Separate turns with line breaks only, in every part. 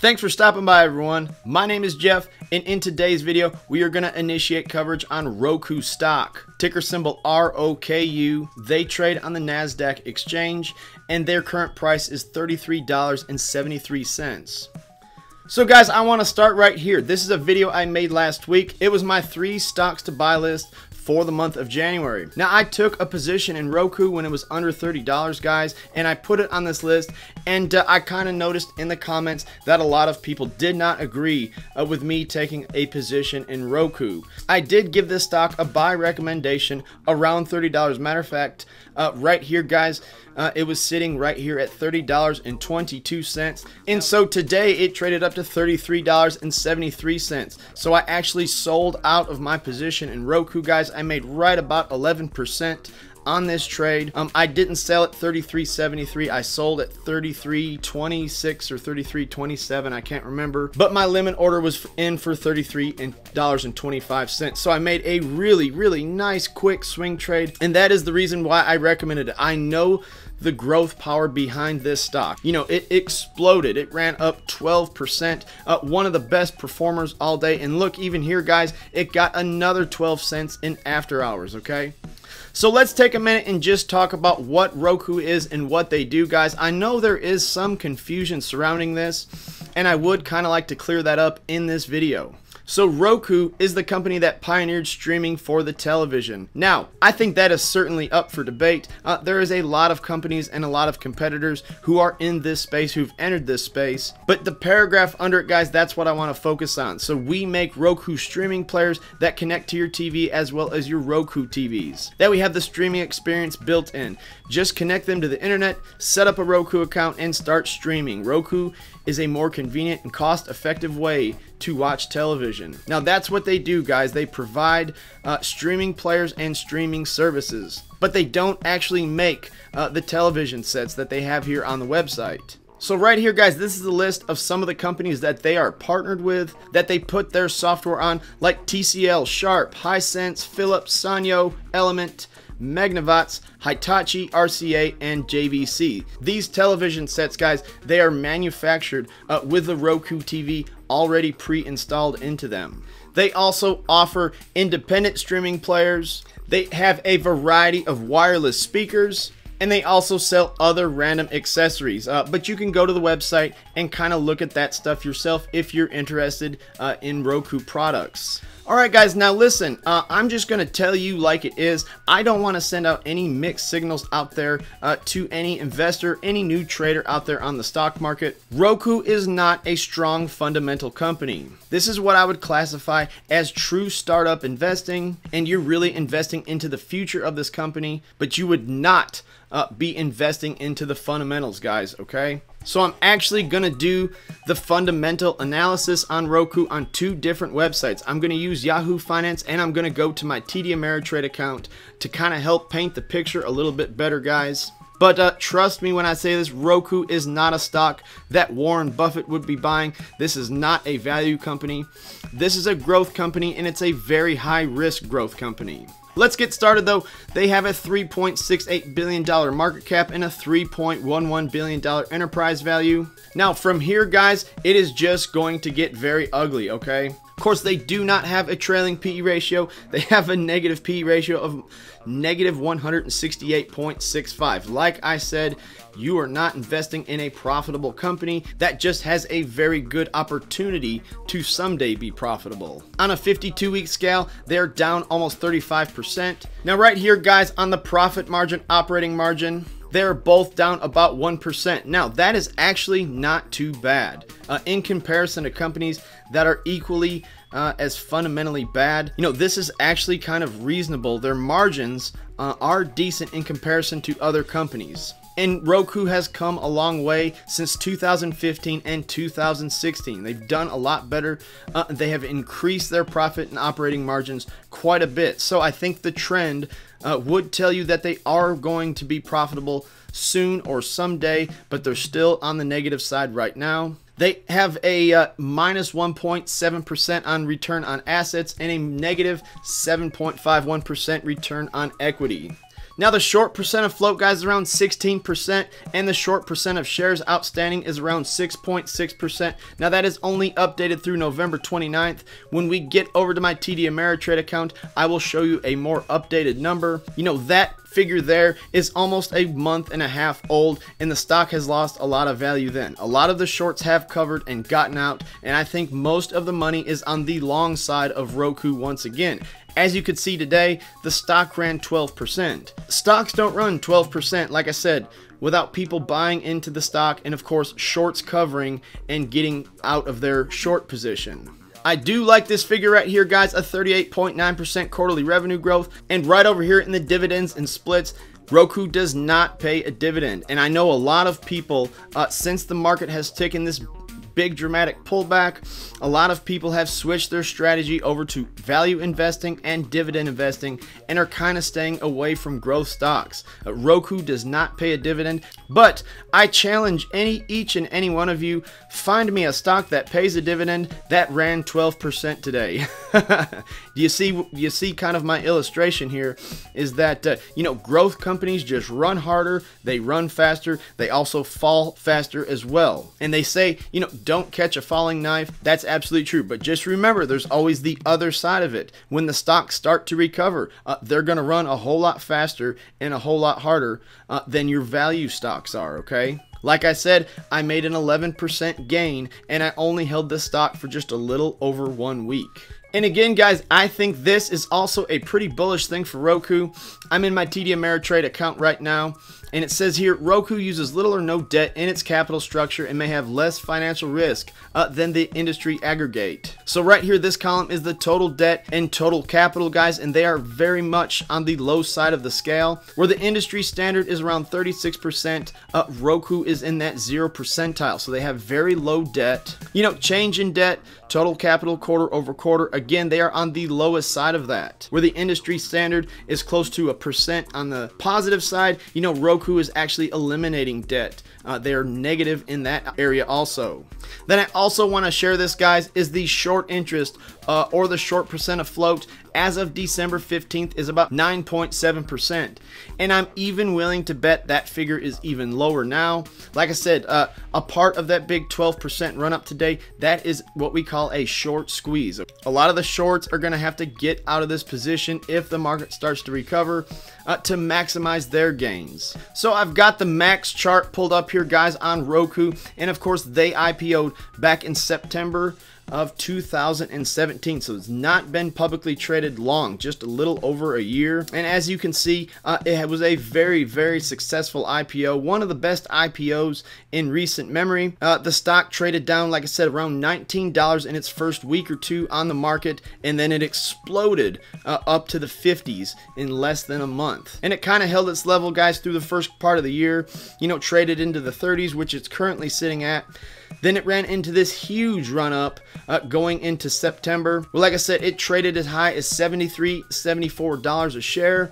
Thanks for stopping by, everyone. My name is Jeff, and in today's video, we are going to initiate coverage on Roku stock. Ticker symbol ROKU. They trade on the NASDAQ exchange, and their current price is $33.73. So guys, I want to start right here. This is a video I made last week. It was my 3 stocks to buy list for the month of January. Now, I took a position in Roku when it was under $30, guys, and I put it on this list, and I kind of noticed in the comments that a lot of people did not agree with me taking a position in Roku. I did give this stock a buy recommendation around $30. Matter of fact, right here, guys, it was sitting right here at $30.22, and so today it traded up to $33.73. So I actually sold out of my position in Roku, guys. I made right about 11% on this trade. I didn't sell at $33.73. I sold at $33.26 or $33.27. I can't remember. But my limit order was in for $33.25. So I made a really nice quick swing trade, and that is the reason why I recommended it. I know the growth power behind this stock. You know, it exploded. It ran up 12%. One of the best performers all day. And look, even here, guys, it got another 12 cents in after hours, okay? So let's take a minute and just talk about what Roku is and what they do, guys. I know there is some confusion surrounding this, and I would kind of like to clear that up in this video. So Roku is the company that pioneered streaming for the television. Now, I think that is certainly up for debate. There is a lot of companies and a lot of competitors who are in this space, who've entered this space. But the paragraph under it, guys, that's what I want to focus on. So we make Roku streaming players that connect to your TV as well as your Roku TVs. That we have the streaming experience built in. Just connect them to the internet, set up a Roku account, and start streaming. Roku is a more convenient and cost-effective way to watch television. Now that's what they do, guys. They provide streaming players and streaming services, but they don't actually make the television sets that they have here on the website. So right here, guys, this is a list of some of the companies that they are partnered with, that they put their software on, like TCL, Sharp, Hisense, Philips, Sanyo, Element, Magnavox, Hitachi, RCA, and JVC. These television sets, guys, they are manufactured with the Roku TV already pre-installed into them. They also offer independent streaming players. They have a variety of wireless speakers, and they also sell other random accessories. But you can go to the website and kind of look at that stuff yourself if you're interested in Roku products. Alright, guys, now listen, I'm just going to tell you like it is. I don't want to send out any mixed signals out there to any investor, any new trader out there on the stock market. Roku is not a strong fundamental company. This is what I would classify as true startup investing, and you're really investing into the future of this company, but you would not be investing into the fundamentals, guys, okay? So I'm actually going to do the fundamental analysis on Roku on 2 different websites. I'm going to use Yahoo Finance, and I'm going to go to my TD Ameritrade account to kind of help paint the picture a little bit better, guys. But trust me when I say this, Roku is not a stock that Warren Buffett would be buying. This is not a value company. This is a growth company, and it's a very high risk growth company. Let's get started though. They have a $3.68 billion market cap and a $3.11 billion enterprise value. Now from here, guys, it is just going to get very ugly, okay? Of course, they do not have a trailing PE ratio. They have a negative PE ratio of negative 168.65. Like I said, you are not investing in a profitable company that just has a very good opportunity to someday be profitable. On a 52-week scale, they're down almost 35%. Now right here, guys, on the profit margin, operating margin, they're both down about 1%. Now, that is actually not too bad in comparison to companies that are equally as fundamentally bad. You know, this is actually kind of reasonable. Their margins are decent in comparison to other companies. And Roku has come a long way since 2015 and 2016. They've done a lot better. They have increased their profit and operating margins quite a bit. So I think the trend would tell you that they are going to be profitable soon or someday, but they're still on the negative side right now. They have a minus 1.7% on return on assets and a negative 7.51% return on equity. Now the short percent of float, guys, is around 16%, and the short percent of shares outstanding is around 6.6%. Now that is only updated through November 29th. When we get over to my TD Ameritrade account, I will show you a more updated number. You know, that figure there is almost a month and a half old, and the stock has lost a lot of value then. A lot of the shorts have covered and gotten out, and I think most of the money is on the long side of Roku once again. As you could see today, the stock ran 12%. Stocks don't run 12%, like I said, without people buying into the stock and of course shorts covering and getting out of their short position. I do like this figure right here, guys, a 38.9% quarterly revenue growth. And right over here in the dividends and splits, Roku does not pay a dividend. And I know a lot of people, since the market has taken this big dramatic pullback, a lot of people have switched their strategy over to value investing and dividend investing and are kind of staying away from growth stocks. Roku does not pay a dividend, but I challenge each and any one of you, find me a stock that pays a dividend that ran 12% today. Do you see kind of my illustration here is that you know, growth companies just run harder, they run faster, they also fall faster as well. And they say, you know, don't catch a falling knife. That's absolutely true, but just remember, there's always the other side of it. When the stocks start to recover, they're going to run a whole lot faster and a whole lot harder than your value stocks are, okay? Like I said, I made an 11% gain, and I only held this stock for just a little over 1 week. And again, guys, I think this is also a pretty bullish thing for Roku. I'm in my TD Ameritrade account right now, and it says here, Roku uses little or no debt in its capital structure and may have less financial risk than the industry aggregate. So right here, this column is the total debt and total capital, guys, and they are very much on the low side of the scale. Where the industry standard is around 36%, Roku is in that 0 percentile, so they have very low debt. You know, change in debt, total capital quarter over quarter, again, they are on the lowest side of that. Where the industry standard is close to 1% on the positive side, you know, Roku is actually eliminating debt. They are negative in that area also. Then I also want to share this, guys, is the short interest or the short percent of float as of December 15th is about 9.7%. And I'm even willing to bet that figure is even lower now. Like I said, a part of that big 12% run up today, that is what we call a short squeeze. A lot of the shorts are going to have to get out of this position if the market starts to recover to maximize their gains. So I've got the max chart pulled up here, guys, on Roku. And of course, they IPO'd back in September of 2017, so it's not been publicly traded long, just a little over a year. And as you can see, it was a very, very successful IPO, one of the best IPOs in recent memory. The stock traded down, like I said, around $19 in its first week or two on the market, and then it exploded up to the 50s in less than a month. And it kind of held its level, guys, through the first part of the year, you know, traded into the 30s, which it's currently sitting at. Then it ran into this huge run up going into September. Well, like I said, it traded as high as $73, $74 a share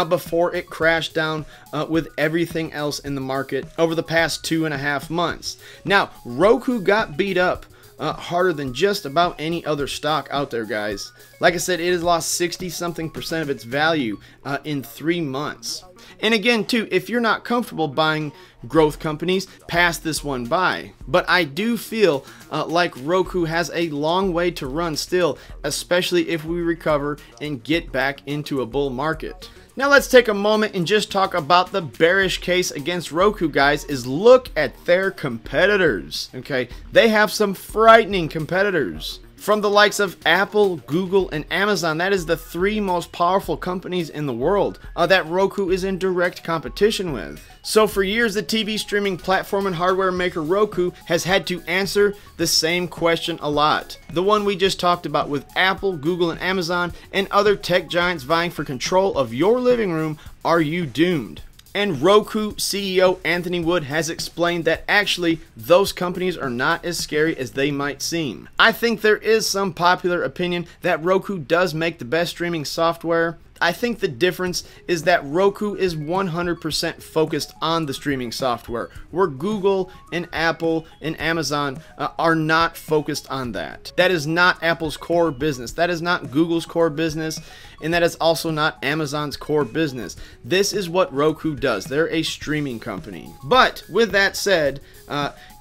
before it crashed down with everything else in the market over the past 2.5 months. Now, Roku got beat up harder than just about any other stock out there, guys. Like I said, it has lost 60-something% of its value in 3 months. And again, too, if you're not comfortable buying growth companies, pass this one by. But I do feel like Roku has a long way to run still, especially if we recover and get back into a bull market. Now let's take a moment and just talk about the bearish case against Roku, guys, is look at their competitors, okay? They have some frightening competitors. From the likes of Apple, Google, and Amazon, that is the 3 most powerful companies in the world that Roku is in direct competition with. So for years, the TV streaming platform and hardware maker Roku has had to answer the same question a lot. The one we just talked about with Apple, Google, and Amazon, and other tech giants vying for control of your living room. Are you doomed? And Roku CEO Anthony Wood has explained that actually those companies are not as scary as they might seem. I think there is some popular opinion that Roku does make the best streaming software, I think the difference is that Roku is 100% focused on the streaming software, where Google and Apple and Amazon are not focused on that. That is not Apple's core business. That is not Google's core business. And that is also not Amazon's core business. This is what Roku does. They're a streaming company. But with that said,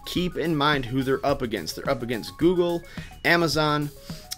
keep in mind who they're up against. They're up against Google, Amazon,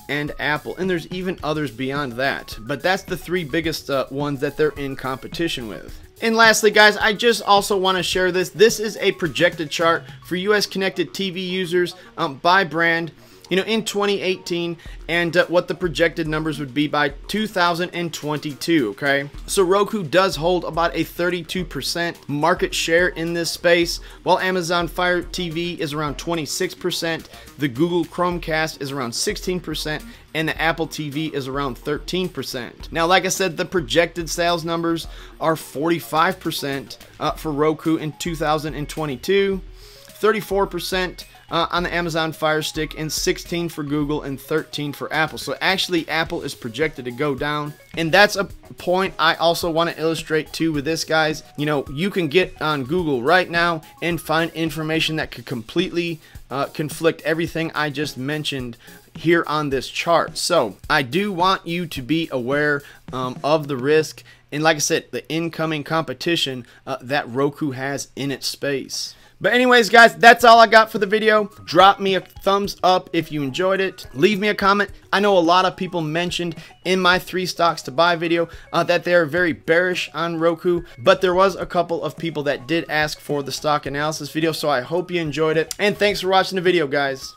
and Apple, and there's even others beyond that, but that's the three biggest ones that they're in competition with. And lastly, guys, I just also want to share this. This is a projected chart for US connected TV users by brand, you know, in 2018, and what the projected numbers would be by 2022, okay? So Roku does hold about a 32% market share in this space, while Amazon Fire TV is around 26%, the Google Chromecast is around 16%, and the Apple TV is around 13%. Now, like I said, the projected sales numbers are 45% for Roku in 2022, 34% on the Amazon Fire Stick, and 16 for Google and 13 for Apple. So actually Apple is projected to go down, and that's a point I also want to illustrate too with this, guys. You know, you can get on Google right now and find information that could completely conflict everything I just mentioned here on this chart. So I do want you to be aware of the risk, and like I said, the incoming competition that Roku has in its space. But anyways, guys, that's all I got for the video. Drop me a thumbs up if you enjoyed it. Leave me a comment. I know a lot of people mentioned in my 3 stocks to buy video that they are very bearish on Roku, but there was a couple of people that did ask for the stock analysis video, so I hope you enjoyed it. And thanks for watching the video, guys.